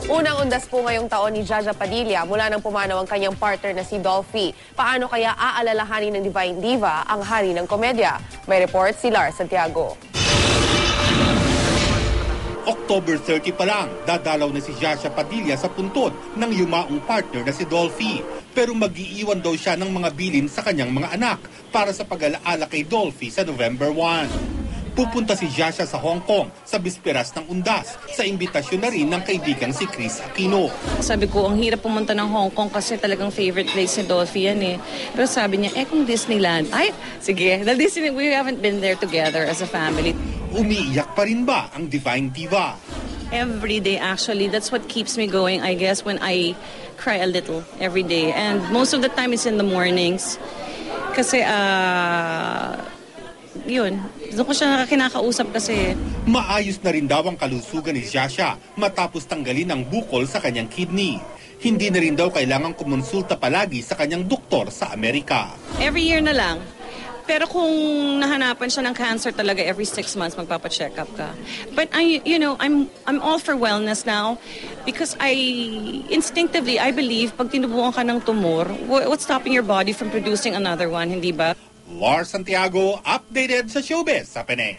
Unang undas po ngayong taon ni Jaja Padilla mula nang pumanaw ang kanyang partner na si Dolphy. Paano kaya aalalahanin ng Divine Diva ang hari ng komedya? May report si Lars Santiago. October 30 pa lang, dadalaw na si Jaja Padilla sa puntod ng yumaong partner na si Dolphy. Pero mag-iiwan daw siya ng mga bilin sa kanyang mga anak para sa pag-alaala kay Dolphy sa November 1. Pupunta si Jaja sa Hong Kong sa bisperas ng undas sa imbitasyon na rin ng kaibigang si Chris Aquino. Sabi ko, ang hirap pumunta ng Hong Kong kasi talagang favorite place ni Dolphy yan eh. Pero sabi niya, kung Disneyland, ay, sige, we haven't been there together as a family. Umiiyak pa rin ba ang Divine Diva? Every day actually, that's what keeps me going, I guess, when I cry a little every day. And most of the time it's in the mornings. Kasi, yun, doon ko siya kinakausap kasi. Maayos na rin daw ang kalusugan ni Jaja matapos tanggalin ang bukol sa kanyang kidney. Hindi na rin daw kailangang kumonsulta palagi sa kanyang doktor sa Amerika. Every year na lang. Pero kung nahanapan siya ng cancer talaga, every 6 months magpapa-check up ka. But I'm all for wellness now because instinctively I believe pag tinubuan ka ng tumor, what's stopping your body from producing another one, hindi ba? Lars Santiago, updated sa Showbiz sa Penang.